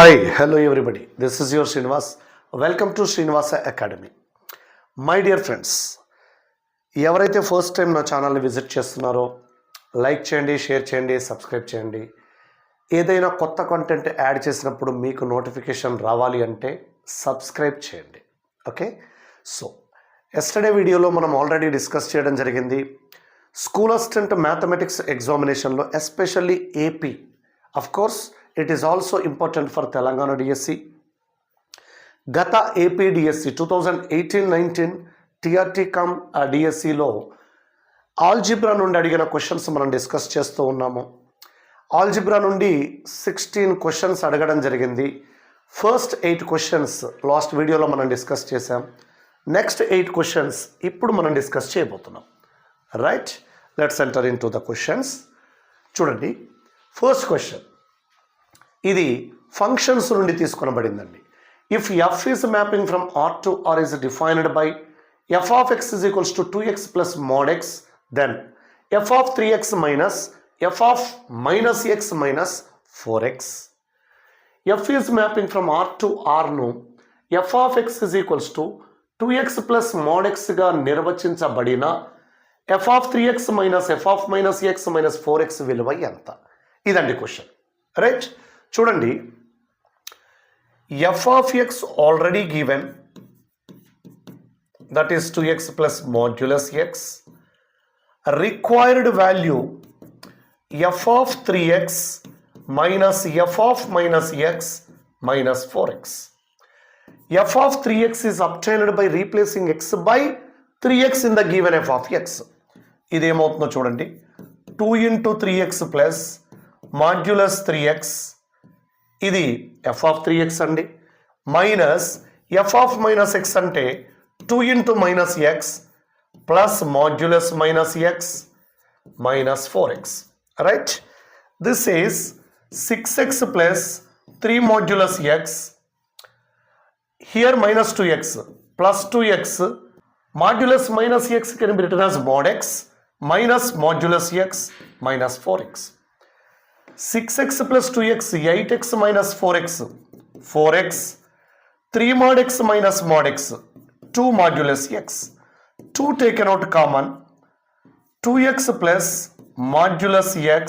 Hi, hello everybody. This is your Srinivas. Welcome to Srinivasa Academy. My dear friends, ఎవరైతే first time నా ఛానల్ని visit చేస్తున్నారో like చేయండి, share చేయండి, subscribe చేయండి. ఏదైనా కొత్త కంటెంట్ యాడ్ చేసినప్పుడు మీకు నోటిఫికేషన్ రావాలి అంటే సబ్స్క్రైబ్ చేయండి. ఓకే, సో ఎస్టర్డే వీడియోలో మనం ఆల్రెడీ డిస్కస్ చేయడం జరిగింది. స్కూల్ అసిస్టెంట్ మ్యాథమెటిక్స్ ఎగ్జామినేషన్లో especially AP, of course it is also important for Telangana DSC. గత ఏపీ డిఎస్సి 2018-19 టీఆర్టీ కమ్ డిఎస్సిలో ఆల్జిబ్రా నుండి అడిగిన క్వశ్చన్స్ మనం డిస్కస్ చేస్తూ ఉన్నాము. ఆల్జిబ్రా నుండి 16 క్వశ్చన్స్ అడగడం జరిగింది. ఫస్ట్ 8 క్వశ్చన్స్ లాస్ట్ వీడియోలో మనం డిస్కస్ చేసాం. నెక్స్ట్ 8 క్వశ్చన్స్ ఇప్పుడు మనం డిస్కస్ చేయబోతున్నాం. Right, let's enter in to the questions. చూడండి, ఫస్ట్ క్వశ్చన్ ఇది ఫంక్షన్స్ నుండి తీసుకొనబడిందండి. If f is mapping from R to R is defined by f of x is equals to 2x plus mod x, then f of 3x minus f of minus x minus 4x. F is mapping from R to ఆర్ను f of x is equals to 2x plus mod ఎక్స్గా నిర్వచించబడిన f of 3x minus f of minus x minus 4x విలువ ఎంత? ఇదండి question. Right, చూడండి, F of X already given, that is 2x plus modulus X. Required value F of 3x minus f of minus x minus 4x. F of 3x is obtained by replacing x by 3x in the given f of x. ఇదేమవుతుందో చూడండి, 2 into 3x plus modulus 3x, ఇది F of 3x అండి, minus f of minus X అంటే 2 into minus X plus modulus minus x minus 4x. Right, this is 6x plus 3 modulus X, here minus 2x plus 2x, modulus minus X can be written as mod x minus modulus X minus 4x. 6x plus 2x, 8x minus 4x, 4x, 3 mod x minus mod x, 2 modulus x, 2 taken out common, 2x plus modulus x,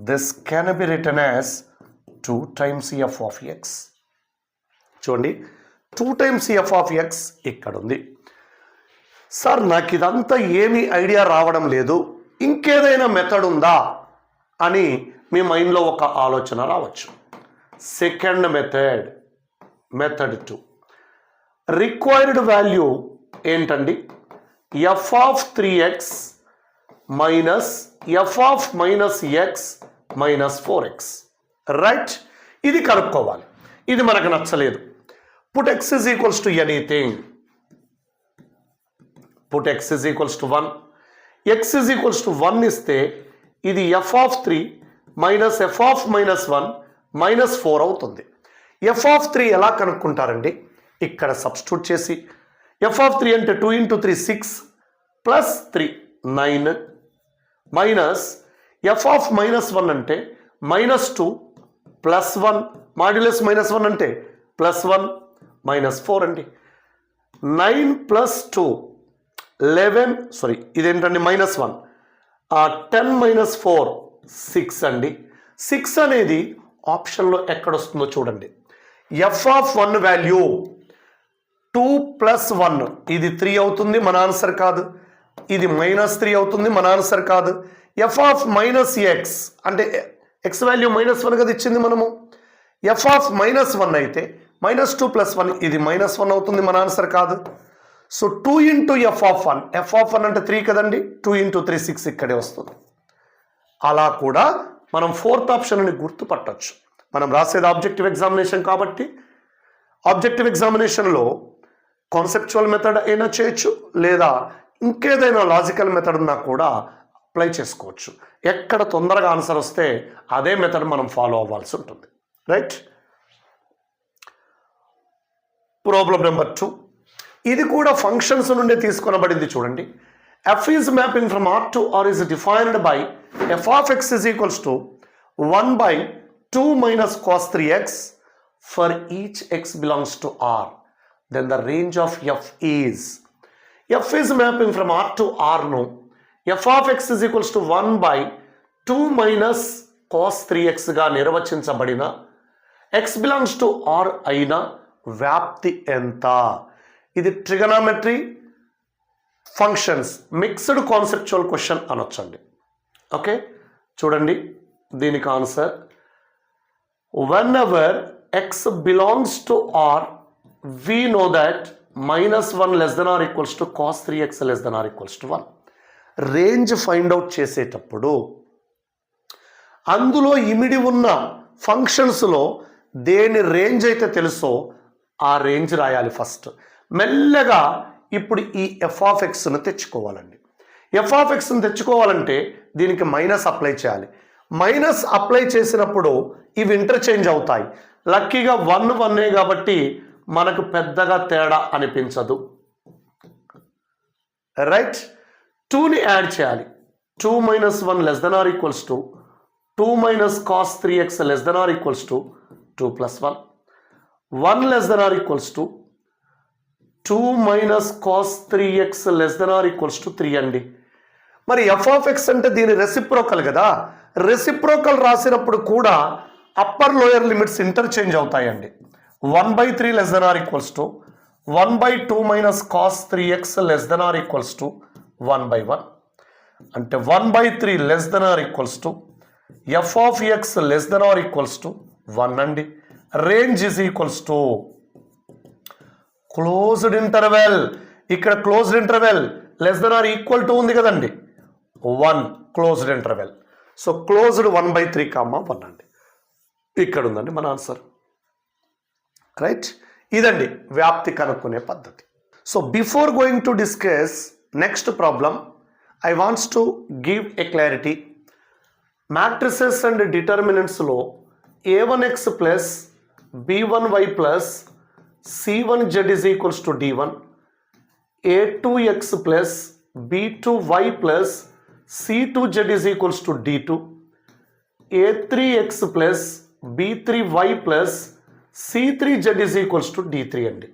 this can be written as 2 times f of x. చూడండి, 2 times f of x ఇక్కడ ఉంది. Sir నాకు ఇదంతా ఏమీ idea రావడం లేదు, ఇంకేదైనా method ఉందా అని మీ మైండ్లో ఒక ఆలోచన రావచ్చు. Second method, method 2. Required value ఏంటండి? F of 3x minus f of minus x minus 4x. Right, ఇది కనుక్కోవాలి. ఇది మనకు నచ్చలేదు. Put x is equals to anything. Put x is equals to 1. x is equals to 1 ఇస్తే ఇది F of 3 minus f of minus 1 minus 4 అవుతుంది. F of 3 ఎలా కనుక్కుంటారండి? ఇక్కడ సబ్స్టిట్యూట్ చేసి, ఎఫ్ ఆఫ్ 3 అంటే 2 into 3 6 plus 3 9 minus f of minus 1 అంటే minus 2 plus 1 modulus minus 1 అంటే plus 1 minus 4 అండి. 9 ప్లస్ 2 11, సారీ ఇదేంటండి మైనస్ 1, 10 మైనస్ 4 6 అండి. 6 అనేది ఆప్షన్లో ఎక్కడొస్తుందో చూడండి. ఎఫ్ ఆఫ్ 1 వాల్యూ 2 ప్లస్ 1, ఇది 3 అవుతుంది, మన ఆన్సర్ కాదు. ఇది మైనస్ 3 అవుతుంది, మన ఆన్సర్ కాదు. ఎఫ్ ఆఫ్ మైనస్ ఎక్స్ అంటే ఎక్స్ వాల్యూ మైనస్ 1 కదా ఇచ్చింది మనము. ఎఫ్ ఆఫ్ మైనస్ 1 అయితే మైనస్ 2 ప్లస్ 1, ఇది మైనస్ 1 అవుతుంది, మన ఆన్సర్ కాదు. So 2 into F of 1, F of 1 అంటే 3 కదండి, 2 into 3 6 ఇక్కడే వస్తుంది. అలా కూడా మనం ఫోర్త్ ఆప్షన్ని గుర్తుపట్టచ్చు. మనం రాసేది ఆబ్జెక్టివ్ ఎగ్జామినేషన్ కాబట్టి ఆబ్జెక్టివ్ ఎగ్జామినేషన్లో కాన్సెప్చువల్ మెథడ్ అయినా చేయొచ్చు, లేదా ఇంకేదైనా లాజికల్ మెథడ్ ఉన్నా కూడా అప్లై చేసుకోవచ్చు. ఎక్కడ తొందరగా ఆన్సర్ వస్తే అదే మెథడ్ మనం ఫాలో అవ్వాల్సి ఉంటుంది. Right, problem number 2. ఇది కూడా ఫంక్షన్స్ నుండి తీసుకొనబడింది. చూడండి, f is mapping from R to R is defined by f of x is equals to 1 by 2 minus cos 3x for each x belongs to R, then the range of f is mapping from R to R no f of x is equals to 1 by 2 minus cos 3x గా నిర్వచించబడిన x belongs to R అయిన వ్యాప్తి ఎంత? ఇది trigonometry functions mixed conceptual question అనొచ్చండి. Okay, చూడండి దీనికి answer whenever x belongs to R we know that -1 less than or equals to cos 3x less than or equals to 1. Range find out చేసేటప్పుడు అందులో ఇమిడి ఉన్న ఫంక్షన్స్లో దేని రేంజ్ అయితే తెలుసో ఆ రేంజ్ రాయాలి ఫస్ట్. మెల్లగా ఇప్పుడు ఈ ఎఫ్ ఆఫ్ ఎక్స్ను తెచ్చుకోవాలండి. ఎఫ్ ఆఫ్ ఎక్స్ను తెచ్చుకోవాలంటే దీనికి మైనస్ అప్లై చేయాలి. మైనస్ అప్లై చేసినప్పుడు ఇవి ఇంటర్చేంజ్ అవుతాయి. లక్కీగా 1 1 కాబట్టి మనకు పెద్దగా తేడా అనిపించదు. రైట్, 2ని యాడ్ చేయాలి. 2 minus 1 less than or equals to 2 minus cos 3x less than or equals to 2 plus 1. 1 less than or equals to 2 minus cos 3x less than or equals to 3 అండి. మరి ఎఫ్ ఆఫ్ ఎక్స్ అంటే దీని reciprocal కదా, reciprocal రాసినప్పుడు కూడా upper lower limits interchange అవుతాయండి. 1/3 less than or equals to 1/2 minus cos 3x less than or equals to 1/1. అంటే 1/3 less than or equals to f of x less than or equals to 1 అండి. Range is equals to closed interval. ఇక్కడ closed interval less than or equal to ఉంది కదండి, 1 closed interval. So closed 1/3 1 అండి. ఇక్కడ ఉందండి మన answer. Right, ఇదండి వ్యాప్తి కనుక్కునే పద్ధతి. So before going to discuss next problem I wants to give a clarity. Matrices and డిటర్మినెంట్స్లో a1x plus b1y plus c1z is equals to d1, a2x plus b2y plus c2z is equals to d2, a3x plus b3y plus c3z is equals to d3 అండి.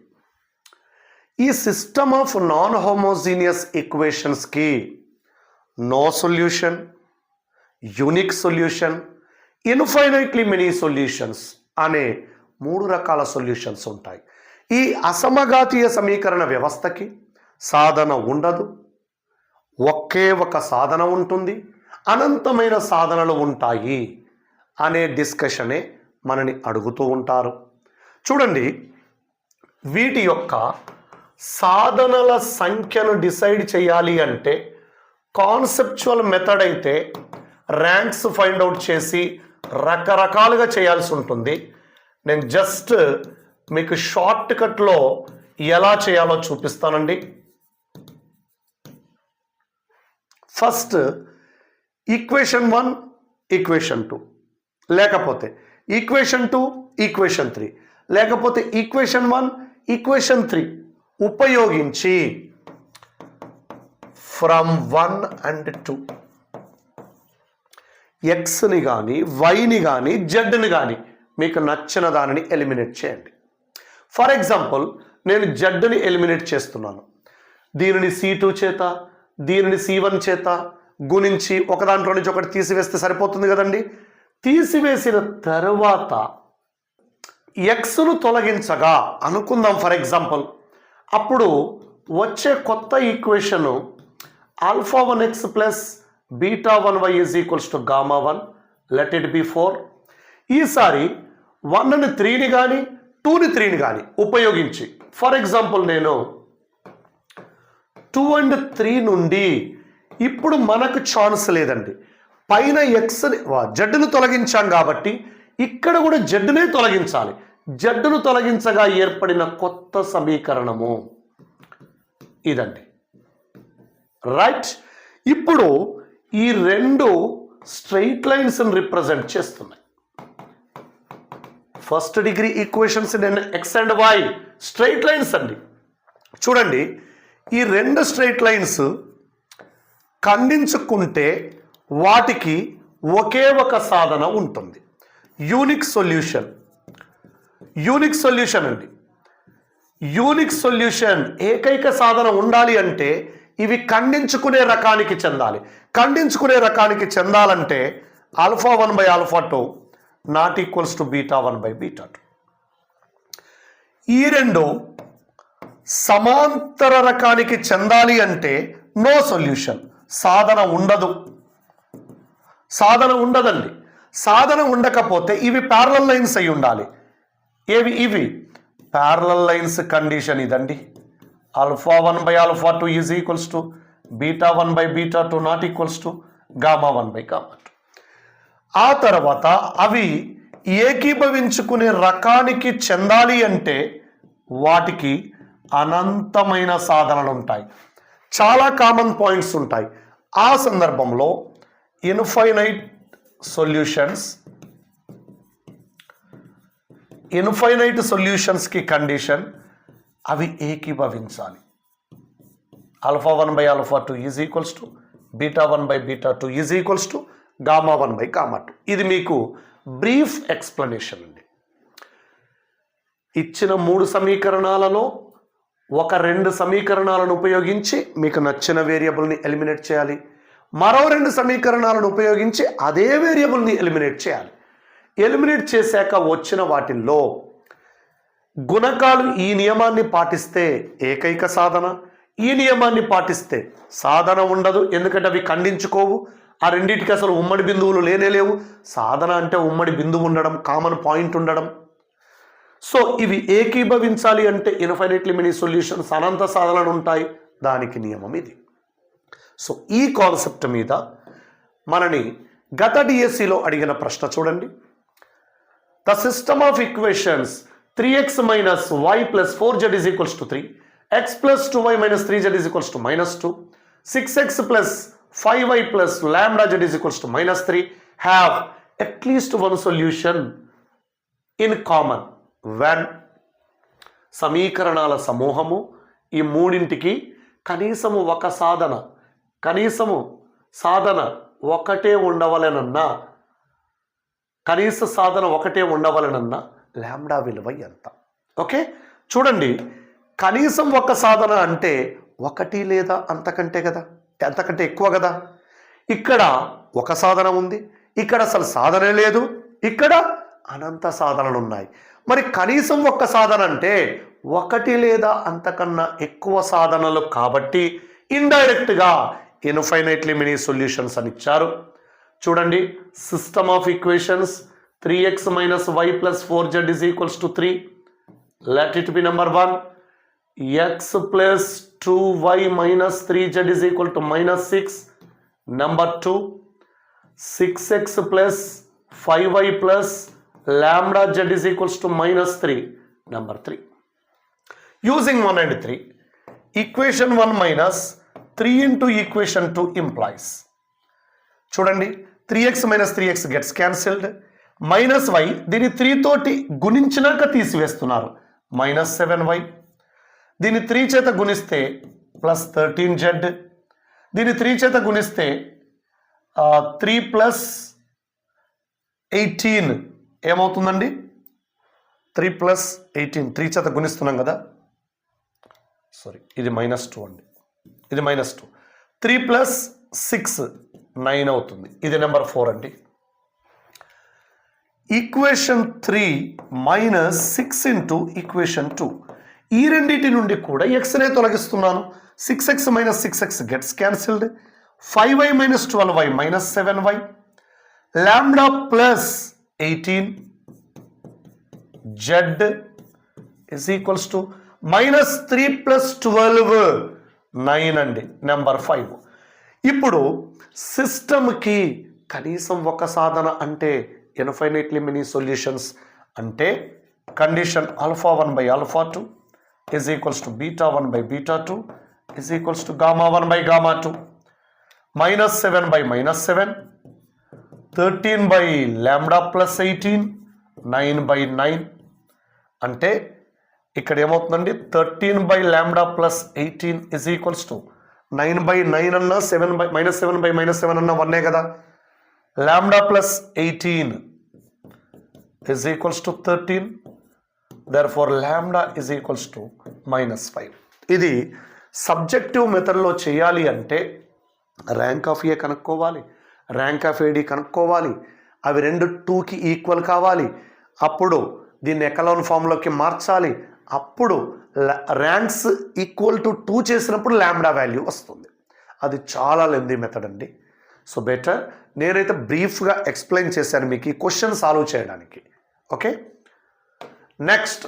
ఈ system of non homogeneous ఈక్వేషన్స్కి no solution, unique solution, infinitely many solutions అనే 3 రకాల solutions ఉంటాయి. ఈ అసమఘాతీయ సమీకరణ వ్యవస్థకి సాధన ఉండదు, ఒకే ఒక సాధన ఉంటుంది, అనంతమైన సాధనలు ఉంటాయి అనే డిస్కషనే మనని అడుగుతూ ఉంటారు. చూడండి, వీటి యొక్క సాధనల సంఖ్యను డిసైడ్ చేయాలి అంటే కాన్సెప్చువల్ మెథడ్ అయితే ర్యాంక్స్ ఫైండ్ అవుట్ చేసి రకరకాలుగా చేయాల్సి ఉంటుంది. నేను జస్ట్ మీకు షార్ట్ కట్లో ఎలా చేయాలో చూపిస్తానండి. ఫస్ట్ ఈక్వేషన్ 1 ఈక్వేషన్ 2 లేకపోతే ఈక్వేషన్ 2 ఈక్వేషన్ 3 లేకపోతే ఈక్వేషన్ 1 ఈక్వేషన్ 3 ఉపయోగించి ఫ్రమ్ 1 and 2 ఎక్స్ని కానీ వైని కానీ జెడ్ని కానీ మీకు నచ్చిన దానిని ఎలిమినేట్ చేయండి. ఫర్ ఎగ్జాంపుల్ నేను జెడ్ని ఎలిమినేట్ చేస్తున్నాను. దీనిని C2 చేత దీనిని C1 చేత గుణించి ఒక దాంట్లో నుంచి ఒకటి తీసివేస్తే సరిపోతుంది కదండి. తీసివేసిన తర్వాత ఎక్స్ను తొలగించగా అనుకుందాం ఫర్ ఎగ్జాంపుల్, అప్పుడు వచ్చే కొత్త equation α1x plus β1y is equals to γ1, let it be 4. ఈసారి 1ని 3ని కానీ 2ని 3ని కానీ ఉపయోగించి ఫర్ ఎగ్జాంపుల్ నేను 2 and 3 నుండి ఇప్పుడు మనకు ఛాన్స్ లేదండి, పైన ఎక్స్ని జెడ్ను తొలగించాం కాబట్టి ఇక్కడ కూడా జెడ్నే తొలగించాలి. జెడ్ను తొలగించగా ఏర్పడిన కొత్త సమీకరణము ఇదండి. రైట్, ఇప్పుడు ఈ 2 స్ట్రెయిట్ లైన్స్ని రిప్రజెంట్ చేస్తున్నాయి. ఫస్ట్ డిగ్రీ ఈక్వేషన్స్ నేను X and Y straight lines అండి. చూడండి, ఈ 2 స్ట్రెయిట్ లైన్స్ ఖండించుకుంటే వాటికి ఒకే ఒక సాధన ఉంటుంది, యూనిక్ సొల్యూషన్. యూనిక్ సొల్యూషన్ అండి. యూనిక్ సొల్యూషన్ ఏకైక సాధన ఉండాలి అంటే ఇవి ఖండించుకునే రకానికి చెందాలి. ఖండించుకునే రకానికి చెందాలంటే α1/α2 నాట్ ఈక్వల్స్ టు β1/β2. ఈ రెండు సమాంతర రకానికి చెందాలి అంటే నో సొల్యూషన్, సాధన ఉండదు. సాధన ఉండదండి. సాధన ఉండకపోతే ఇవి ప్యారలల్ లైన్స్ అయి ఉండాలి. ఇవి ప్యారలల్ లైన్స్ కండిషన్ ఇదండి. α1/α2 is equals to β1/β2 not equals to γ1/γ2. ఆ తర్వాత అవి ఏకీభవించుకునే రకానికి చెందాలి అంటే వాటికి అనంతమైన సాధనలు ఉంటాయి, చాలా కామన్ పాయింట్స్ ఉంటాయి. ఆ సందర్భంలో ఇన్ఫైనైట్ సొల్యూషన్స్కి కండిషన్ అవి ఏకీభవించాలి. α1/α2 is equals to β1/β2 is equals to γ1/γ2. ఇది మీకు బ్రీఫ్ ఎక్స్ప్లెనేషన్ అండి. ఇచ్చిన 3 సమీకరణాలలో ఒక 2 సమీకరణాలను ఉపయోగించి మీకు నచ్చిన వేరియబుల్ని ఎలిమినేట్ చేయాలి. మరో 2 సమీకరణాలను ఉపయోగించి అదే వేరియబుల్ని ఎలిమినేట్ చేయాలి. ఎలిమినేట్ చేశాక వచ్చిన వాటిల్లో గుణకాలు ఈ నియమాన్ని పాటిస్తే ఏకైక సాధన, ఈ నియమాన్ని పాటిస్తే సాధన ఉండదు. ఎందుకంటే అవి ఖండించుకోవు. ఆ రెండింటికి అసలు ఉమ్మడి బిందువులు లేనేలేవు. సాధన అంటే ఉమ్మడి బిందువు ఉండడం, కామన్ పాయింట్ ఉండడం. సో ఇవి ఏకీభవించాలి అంటే ఇన్ఫైనైట్లీ మెనీ సొల్యూషన్స్, అనంత సాధనలు ఉంటాయి. దానికి నియమం ఇది. సో ఈ కాన్సెప్ట్ మీద మనని గత డిఎస్సిలో అడిగిన ప్రశ్న చూడండి. The system of equations 3x minus y plus 4z is equals to 3, x plus 2y minus 3z is equals to -2, 6x plus 5y plus lambda z is equals to -3 have at least one solution in common when సమీకరణాల సమూహము ఈ మూడింటికి కనీసము సాధన ఒకటే ఉండవలెనన్నా, కనీస సాధన ఒకటే ఉండవలెనన్నా lambda విలువ ఎంత? ఓకే, చూడండి, కనీసం ఒక సాధన అంటే 1 లేదా అంతకంటే ఎక్కువ కదా. ఇక్కడ ఒక సాధన ఉంది, ఇక్కడ అసలు సాధనే లేదు, ఇక్కడ అనంత సాధనలు ఉన్నాయి. మరి కనీసం ఒక్క సాధన అంటే 1 లేదా అంతకన్నా ఎక్కువ సాధనలు కాబట్టి ఇండైరెక్ట్గా ఇన్ఫైనైట్లీ మెనీ సొల్యూషన్స్ అని ఇచ్చారు. చూడండి, system of equations 3x minus y plus 4z is equals to 3. Let it be number 1. X plus 2y minus 3z is equal to -6. Number 2. 6x plus 5y plus lambda z is equals to -3. Number 3. Using 1 and 3, equation 1 minus 3 into equation 2 implies. చూడండి, 3x minus 3x gets cancelled. -y దీన్ని 3 తోటి గుణించినాక తీసివేస్తున్నారు, -7y. దీన్ని 3 చేత గుణిస్తే +13z. దీన్ని 3 చేత గుణిస్తే 3 + 18 ఏమవుతుందండి? 3 + 18 3 చేత గుణిస్తున్నాం కదా, సారీ, ఇది -2 అండి, ఇది -2. 3 + 6 9 అవుతుంది. ఇది నెంబర్ 4 అండి. ఈక్వేషన్ 3 -6 ఇంటూ ఈక్వేషన్ 2, ఈ రెండింటి నుండి కూడా ఎక్స్నే తొలగిస్తున్నాను. 6x - 6x gets cancelled. 5y - 12y -7y. Lambda plus 18 z is equals to -3 + 12 9 అండి, నెంబర్ 5. ఇప్పుడు సిస్టమ్కి కనీసం ఒక సాధన అంటే ఇన్ఫైనైట్లీ మెనీ సొల్యూషన్స్ అంటే condition α1/α2 is equals to β1/β2 is equals to γ1/γ2. -7/-7, 13/λ plus 18, 9/9. అంటే ఇక్కడ ఏమవుతుందండి, 13/λ plus 18 is equals to 9/9 అన్నా -7/-7 అన్నా 1 కదా. λ plus 18 is equals to 13. Therefore lambda is equals to -5. ఇది సబ్జెక్టివ్ మెథడ్లో చేయాలి అంటే ర్యాంక్ ఆఫ్ ఏ కనుక్కోవాలి, ర్యాంక్ ఆఫ్ ఏడి కనుక్కోవాలి, అవి రెండు 2కి ఈక్వల్ కావాలి, అప్పుడు దీన్ని ఎకలాన్ ఫామ్లోకి మార్చాలి, అప్పుడు ర్యాంక్స్ ఈక్వల్ టు 2 చేసినప్పుడు లాంబ్డా వాల్యూ వస్తుంది. అది చాలా లెందీ మెథడ్ అండి. సో బెటర్ నేనైతే బ్రీఫ్గా ఎక్స్ప్లెయిన్ చేశాను మీకు ఈ క్వశ్చన్ సాల్వ్ చేయడానికి. Okay, next,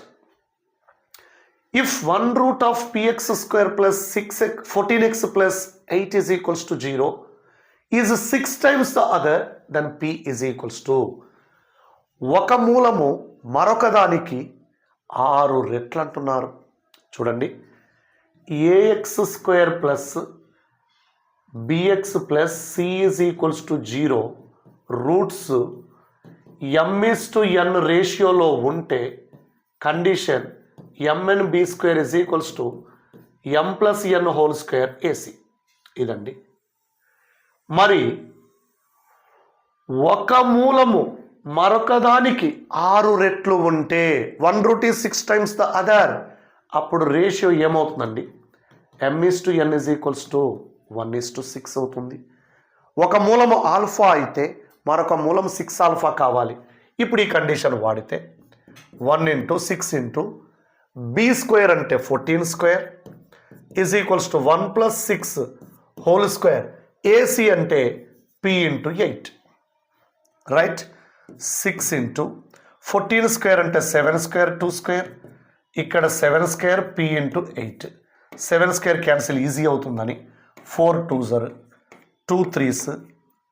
if 1 of px² plus 14x plus 8 is equals to 0 is 6 times the other, then p is equals to, ఒక మూలము మరొక దానికి 6 రెట్లు అంటున్నారు. చూడండి, ax² plus bx plus c is equals to 0 roots m/n రేషియోలో ఉంటే condition mn/b² is equals to m+n² ac. ఇదండి. మరి ఒక మూలము మరొక దానికి 6 రెట్లు ఉంటే 1 is 6 times the other, అప్పుడు రేషియో ఏమవుతుందండి? m/n is equals to 1:6 అవుతుంది. ఒక మూలము ఆల్ఫా అయితే మరొక మూలం 6 ఆల్ఫా కావాలి. ఇప్పుడు ఈ కండిషన్ వాడితే 1 × 6 × b² అంటే 14² is equals to 1 + 6 whole square, AC అంటే p × 8, రైట్? 6 × 14² అంటే 7² 2², ఇక్కడ 7² p × 8, 7² క్యాన్సిల్ ఈజీ అవుతుందని 4 2s 2 3s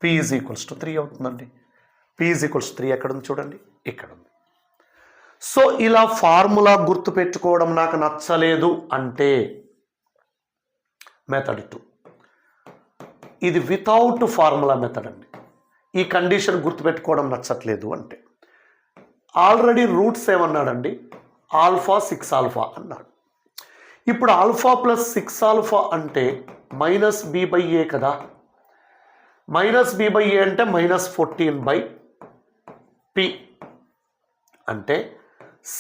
p is equals to 3 అవుతుందండి. p ఈజ్ ఈక్వల్స్ 3 ఎక్కడ ఉంది చూడండి, ఇక్కడ ఉంది. సో ఇలా ఫార్ములా గుర్తుపెట్టుకోవడం నాకు నచ్చలేదు అంటే మెథడ్ 2. ఇది వితౌట్ ఫార్ములా మెథడ్ అండి. ఈ కండిషన్ గుర్తుపెట్టుకోవడం నచ్చట్లేదు అంటే ఆల్రెడీ రూట్స్ ఏమన్నాడండి? ఆల్ఫా 6 ఆల్ఫా అన్నాడు. ఇప్పుడు ఆల్ఫా ప్లస్ 6 ఆల్ఫా అంటే -b/a కదా. -b/a అంటే -14/p అంటే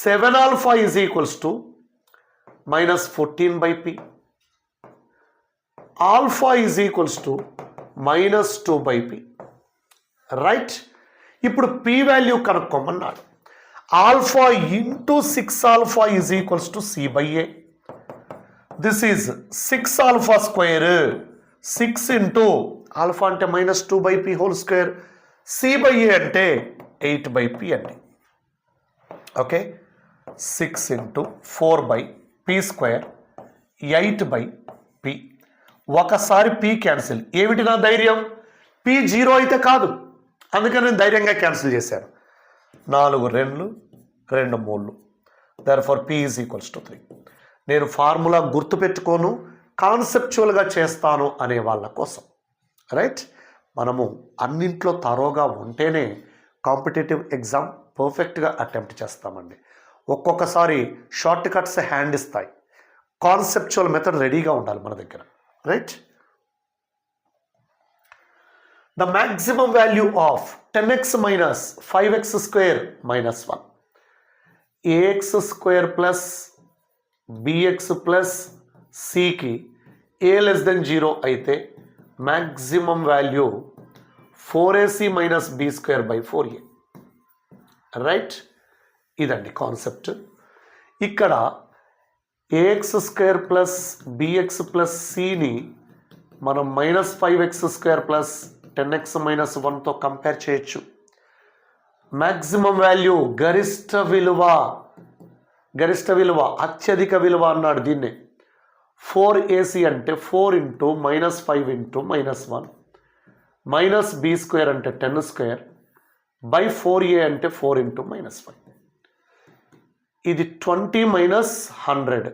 7 alpha is equals to -14/p. Alpha is equals to -2/p, right? ఇప్పుడు p వాల్యూ కనుక్కోమన్నాడు. Alpha × 6 alpha is equals to c/a. This is 6 alpha square, 6 × alpha అంటే -2/p whole square, c/a అంటే 8/p అండి. Okay, 6 × 4/p², 8/p. ఒకసారి p cancel. ఏమిటి నా ధైర్యం? p 0 అయితే కాదు, అందుకని నేను ధైర్యంగా క్యాన్సిల్ చేశాను. 4 2 2 3, therefore p is equals to 3. నేను ఫార్ములా గుర్తుపెట్టుకోను, కాన్సెప్చువల్గా చేస్తాను అనే వాళ్ళ కోసం, రైట్? మనము అన్నింట్లో తరోగా ఉంటేనే కాంపిటేటివ్ ఎగ్జామ్ పర్ఫెక్ట్గా అటెంప్ట్ చేస్తామండి. ఒక్కొక్కసారి షార్ట్ కట్స్ హ్యాండ్ ఇస్తాయి, కాన్సెప్చువల్ మెథడ్ రెడీగా ఉండాలి మన దగ్గర, right? The maximum value of 10x - 5x² - 1, ax² plus bx ప్లస్ cకి a <0 అయితే maximum value 4ac - b²/4a, right? ఇదండి కాన్సెప్ట్. ఇక్కడ ax² ప్లస్ bx ప్లస్ cని మనం -5x² ప్లస్ 10x - 1తో కంపేర్ చేయొచ్చు. మ్యాక్సిమం వాల్యూ గరిష్ట విలువ అత్యధిక విలువ అన్నాడు దీన్నే. 4ac అంటే 4 × -5 × -1 -b² అంటే 10² /4a అంటే 4 × -5. ఇది 20 - 100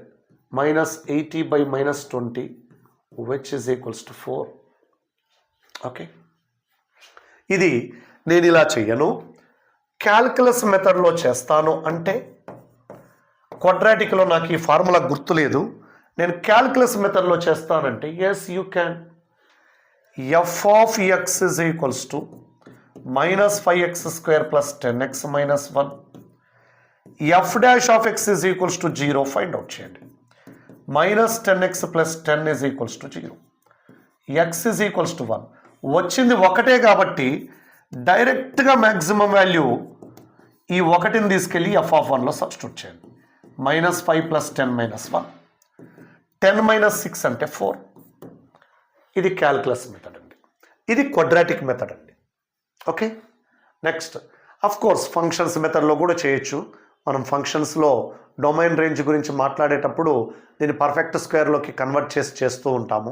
-80/-20 which is equals to 4. Okay, ఇది నేను ఇలా చెయ్యను, క్యాల్కులస్ మెథడ్లో చేస్తాను అంటే క్వాడ్రాటిక్లో నాకు ఈ ఫార్ములా గుర్తులేదు, నేను క్యాల్కులస్ మెథడ్లో చేస్తానంటే yes you can. f of x is equals to -5x² plus 10x - 1. F dash of x is equals to 0 find out చేయండి. Minus 10x plus 10 is equals to 0. X is equals to 1. వచ్చింది ఒకటే కాబట్టి డైరెక్ట్గా maximum value ఈ ఒకటిని తీసుకెళ్ళి f(1) లో substitute చేయండి. -5 ప్లస్ 10 -1. 10 - 6 అంటే 4. ఇది క్యాల్కులస్ మెథడ్ అండి. ఇది క్వాడ్రాటిక్ మెథడ్ అండి. Okay, next of course functions మెథడ్లో కూడా చేయొచ్చు. మనం ఫంక్షన్స్లో డొమైన్ రేంజ్ గురించి మాట్లాడేటప్పుడు దీన్ని పర్ఫెక్ట్ స్క్వేర్లోకి కన్వర్ట్ చేస్తూ ఉంటాము.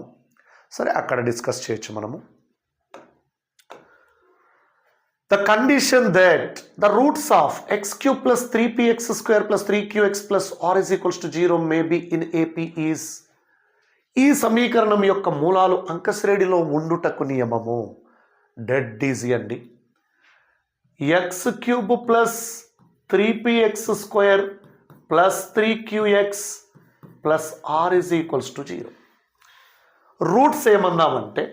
సరే, అక్కడ డిస్కస్ చేయొచ్చు మనము. The condition that the roots of x cube plus 3px square plus 3qx plus r is equals to 0 may be in AP is. ఈ సమీకరణం యొక్క మూలాలు అంకశ్రేణిలో ఉండుటకు నియమము. డెడ్ ఈజీ అండి. X cube plus 3px square plus 3qx plus R is equals to 0. Roots ఏమన్నామంటే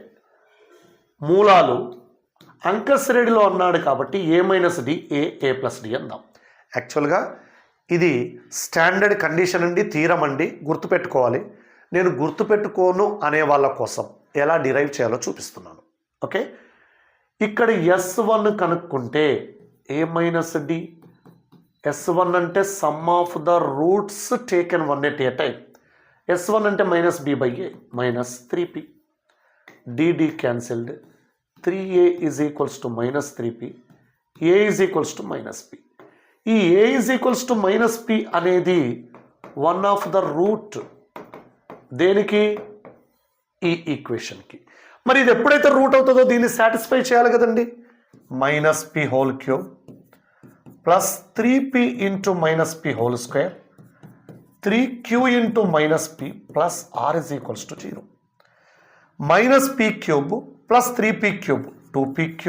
మూలాలు అంకశ్రేణిలో అన్నాడు కాబట్టి a-d a+d అందాం. యాక్చువల్గా ఇది స్టాండర్డ్ కండిషన్ అండి, థీరం అండి, గుర్తుపెట్టుకోవాలి. నేను గుర్తుపెట్టుకోను అనే వాళ్ళ కోసం ఎలా డిరైవ్ చేయాలో చూపిస్తున్నాను. ఓకే, ఇక్కడ S1 కనుక్కుంటే a-d. S1 అంటే some of the roots taken 1 at a time. S1 అంటే -b/a -3p. dd cancelled. 3a is equals to -3p. a is equals to -p. ఈ a is equals to -p అనేది one of the route దేనికి? ఈ ఈక్వేషన్కి. మరి ఇది ఎప్పుడైతే route అవుతుందో దీన్ని సాటిస్ఫై చేయాలి కదండి. -p³ plus 3p into -p whole square 3q into -p plus r is equals to 0. -p³ plus 3p³ 2p³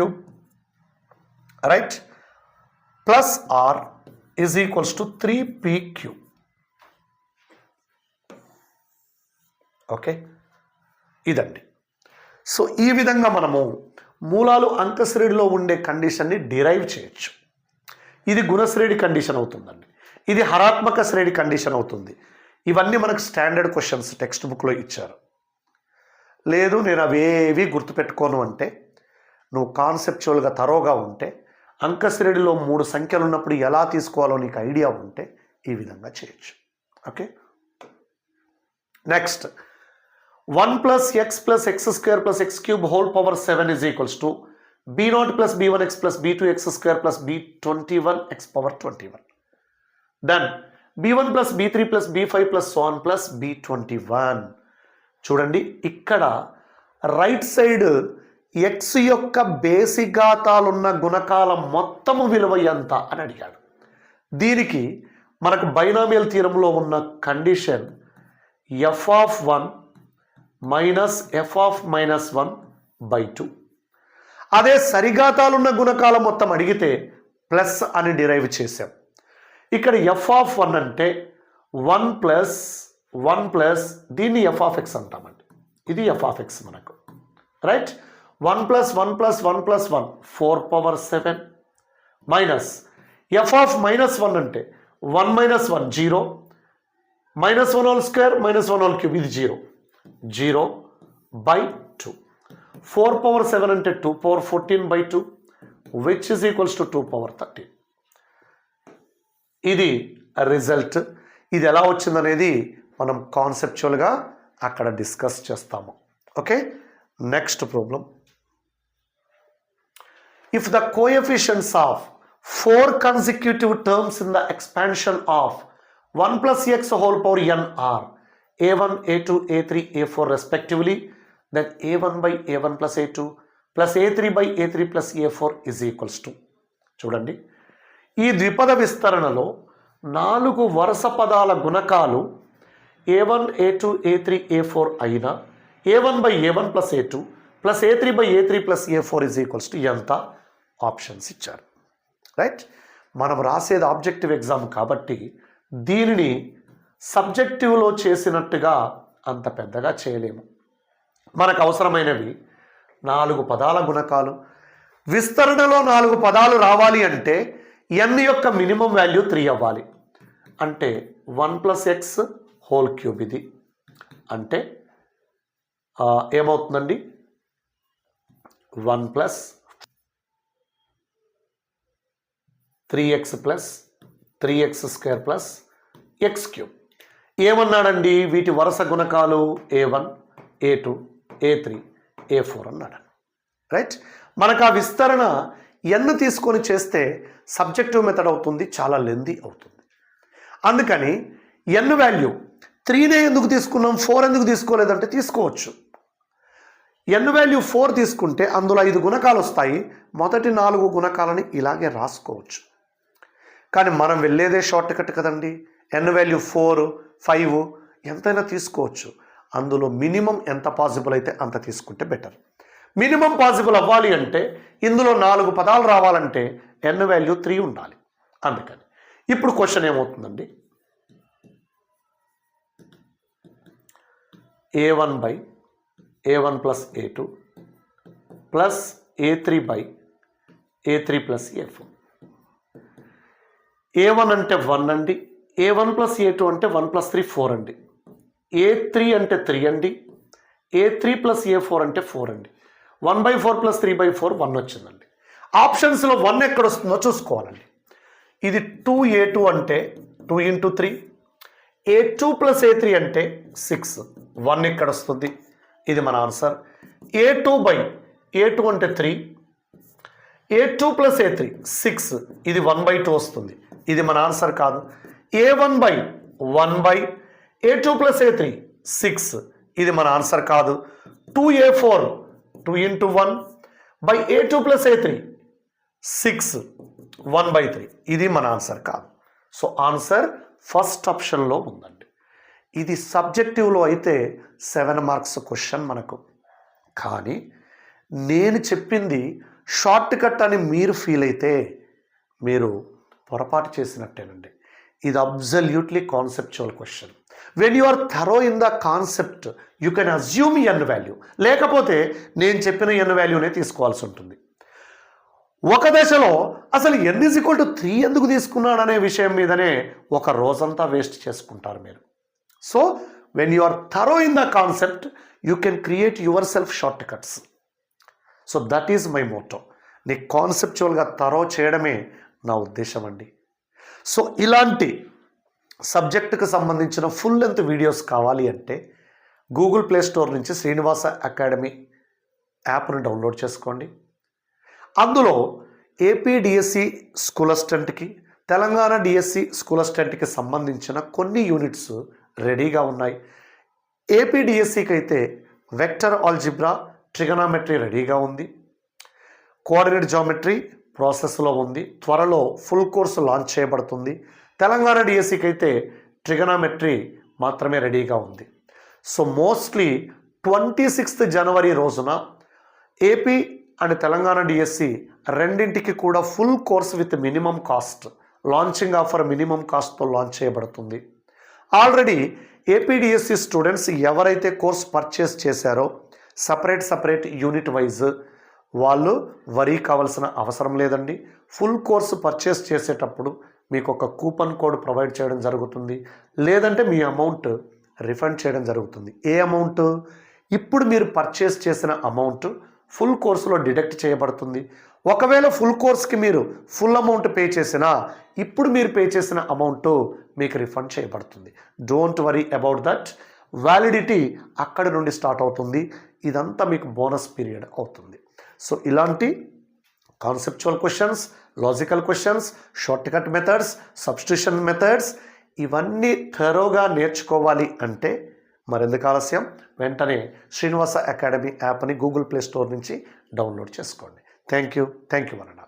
right plus r is equals to 3p³. Okay, ఇదండి. సో ఈ విధంగా మనము మూలాలు అంకశ్రేణిలో ఉండే కండిషన్ని డిరైవ్ చేయొచ్చు. ఇది గుణశ్రేణి కండిషన్ అవుతుందండి. ఇది హరాత్మక శ్రేణి కండిషన్ అవుతుంది. ఇవన్నీ మనకు స్టాండర్డ్ క్వశ్చన్స్ టెక్స్ట్ బుక్లో ఇచ్చారు. లేదు నేను అవేవి గుర్తుపెట్టుకోను అంటే, నువ్వు కాన్సెప్చువల్గా తరోగా ఉంటే, అంకశ్రేణిలో 3 సంఖ్యలు ఉన్నప్పుడు ఎలా తీసుకోవాలో నీకు ఐడియా ఉంటే ఈ విధంగా చేయొచ్చు. Okay, next 1 plus X plus X square plus X cube whole power 7 is equals to b0 plus b1x plus b2x square plus b21x power 21. Then b1 plus b3 plus b5 plus so on plus b21. చూడండి, ఇక్కడ right side X యొక్క బేసి ఘాతాలున్న గుణకాల మొత్తము విలువ ఎంత అని అడిగాడు. దీనికి మనకు బైనామియల్ థియరంలో ఉన్న కండిషన్ f(1) మైనస్ f(-1)/2. అదే సరిఘాతాలున్న గుణకాల మొత్తం అడిగితే ప్లస్ అని డిరైవ్ చేసాం. ఇక్కడ f(1) అంటే 1 ప్లస్ దీన్ని f(x) అంటామండి. ఇది f(x) మనకు right. 1 plus 1 plus 1 plus 1 4^7 minus f(-1) అంటే 1 minus 1 0 -1 whole square -1 whole cube, ఇది 0/2. 4^7 అంటే 2^14/2 విచ్ ఇస్ ఈక్వల్స్ టు 2^13. ఇది రిజల్ట్. ఇది ఎలా వచ్చిందనేది మనం కాన్సెప్చువల్గా అక్కడ డిస్కస్ చేస్తాము. Okay, next problem. If the coefficients of 4 consecutive terms in the expansion of 1 plus x whole power n are a1, a2, a3, a4 respectively, then a1 by a1 plus a2 plus a3 by a3 plus a4 is equals to. చూడండి, ఈ ద్విపద విస్తరణలో 4 వరుస పదాల గుణకాలు a1, a2, a3, a4 అయినా a1 by a1 plus a2 plus a3 by a3 plus a4 is equals to ఎంత options ఇచ్చారు. Right, మనం రాసేది ఆబ్జెక్టివ్ ఎగ్జామ్ కాబట్టి దీనిని సబ్జెక్టివ్లో చేసినట్టుగా అంత పెద్దగా చేయలేము. మనకు అవసరమైనవి 4 పదాల గుణకాలు. విస్తరణలో 4 పదాలు రావాలి అంటే n యొక్క మినిమం వాల్యూ 3 అవ్వాలి. అంటే 1 + x హోల్ క్యూబ్ ఇది అంటే ఏమవుతుందండి 1 + 3x + 3x² + x³ ఏమన్నాడండి వీటి వరుస గుణకాలు a1 a2 a3 a4 అన్నాడు రైట్. మనకు ఆ విస్తరణ n తీసుకొని చేస్తే సబ్జెక్టివ్ మెథడ్ అవుతుంది, చాలా లెందీ అవుతుంది. అందుకని n వాల్యూ 3నే ఎందుకు తీసుకున్నాం 4 ఎందుకు తీసుకోలేదంటే తీసుకోవచ్చు. n వాల్యూ 4 తీసుకుంటే అందులో 5 గుణకాలు వస్తాయి, మొదటి 4 గుణకాలని ఇలాగే రాసుకోవచ్చు. కానీ మనం వెళ్ళేదే షార్ట్ కట్ కదండి. n వాల్యూ 4 5 ఎంతైనా తీసుకోవచ్చు, అందులో మినిమం ఎంత పాసిబుల్ అయితే అంత తీసుకుంటే బెటర్. మినిమం పాసిబుల్ అవ్వాలి అంటే ఇందులో 4 పదాలు రావాలంటే n వాల్యూ 3 ఉండాలి. అందుకని ఇప్పుడు క్వశ్చన్ ఏమవుతుందండి a1 + a2 plus a3 + a4. a1 అంటే 1 అండి, a1 + a2 అంటే 1 + 3 4 అండి, a3 అంటే 3 అండి, a3 + a4 అంటే 4 అండి. 1/4 + 3/4 1 వచ్చిందండి. ఆప్షన్స్లో 1 ఎక్కడ వస్తుందో చూసుకోవాలండి. ఇది 2a2 అంటే 2 × 3, a2 + a3 అంటే 6 1 ఇక్కడ వస్తుంది, ఇది మన ఆన్సర్. a2 అంటే 3, a2 + a3 6 ఇది 1/2 వస్తుంది, ఇది మన ఆన్సర్ కాదు. a1/1 a2 + a3 6 ఇది మన ఆన్సర్ కాదు. 2a4 2 × 1 a2 + a3 6 1/3 ఇది మన ఆన్సర్ కాదు. సో ఆన్సర్ ఫస్ట్ ఆప్షన్లో ఉందండి. ఇది సబ్జెక్టివ్లో అయితే 7 మార్క్స్ క్వశ్చన్ మనకు. కానీ నేను చెప్పింది షార్ట్ కట్ అని మీరు ఫీల్ అయితే మీరు పొరపాటు చేసినట్టేనండి. ఇది absolutely conceptual question. When you are thorough in the concept you can assume n value, లేకపోతే నేను చెప్పిన n వాల్యూనే తీసుకోవాల్సి ఉంటుంది. ఒక దశలో అసలు n = 3 ఎందుకు తీసుకున్నాడనే విషయం మీదనే ఒక రోజంతా వేస్ట్ చేసుకుంటారు మీరు. So when you are thorough in the concept you can create yourself shortcuts. So that is my motto. నీ కాన్సెప్చువల్గా థరో చేయడమే నా ఉద్దేశం అండి. సో ఇలాంటి సబ్జెక్టుకు సంబంధించిన ఫుల్ లెంత్ వీడియోస్ కావాలి అంటే గూగుల్ ప్లే స్టోర్ నుంచి శ్రీనివాస అకాడమీ యాప్ను డౌన్లోడ్ చేసుకోండి. అందులో ఏపీ డిఎస్సి స్కూల్ అసిస్టెంట్కి, తెలంగాణ డిఎస్సి స్కూల్ అసిస్టెంట్కి సంబంధించిన కొన్ని యూనిట్స్ రెడీగా ఉన్నాయి. ఏపీ డిఎస్సికి అయితే వెక్టర్ ఆల్జిబ్రా, ట్రిగనామెట్రీ రెడీగా ఉంది. కోఆర్డినేట్ జామెట్రీ ప్రాసెస్లో ఉంది, త్వరలో ఫుల్ కోర్సు లాంచ్ చేయబడుతుంది. తెలంగాణ డిఎస్సికి అయితే ట్రిగనామెట్రీ మాత్రమే రెడీగా ఉంది. సో మోస్ట్లీ 26 జనవరి రోజున ఏపీ అండ్ తెలంగాణ డిఎస్సి రెండింటికి కూడా full course with minimum cost, launching offer minimum కాస్ట్తో లాంచ్ చేయబడుతుంది. ఆల్రెడీ ఏపీ డిఎస్సి స్టూడెంట్స్ ఎవరైతే కోర్స్ పర్చేస్ చేశారో సపరేట్ యూనిట్ వైజ్ వాళ్ళు వరీ కావాల్సిన అవసరం లేదండి. ఫుల్ కోర్సు పర్చేస్ చేసేటప్పుడు మీకు ఒక కూపన్ కోడ్ ప్రొవైడ్ చేయడం జరుగుతుంది, లేదంటే మీ అమౌంట్ రిఫండ్ చేయడం జరుగుతుంది. ఏ అమౌంట్? ఇప్పుడు మీరు పర్చేస్ చేసిన అమౌంట్ ఫుల్ కోర్సులో డిడక్ట్ చేయబడుతుంది. ఒకవేళ ఫుల్ కోర్స్కి మీరు ఫుల్ అమౌంట్ పే చేసినా ఇప్పుడు మీరు పే చేసిన అమౌంట్ మీకు రిఫండ్ చేయబడుతుంది. Don't worry about that. Validity అక్కడి నుండి స్టార్ట్ అవుతుంది. ఇదంతా మీకు బోనస్ పీరియడ్ అవుతుంది. సో ఇలాంటి conceptual questions, logical questions, short cut methods, substitution methods ఇవన్నీ థరోగా నేర్చుకోవాలి అంటే మరెందుకు ఆలస్యం, వెంటనే శ్రీనివాస అకాడమీ యాప్ని గూగుల్ ప్లే స్టోర్ నుంచి డౌన్లోడ్ చేసుకోండి. Thank you వనడా.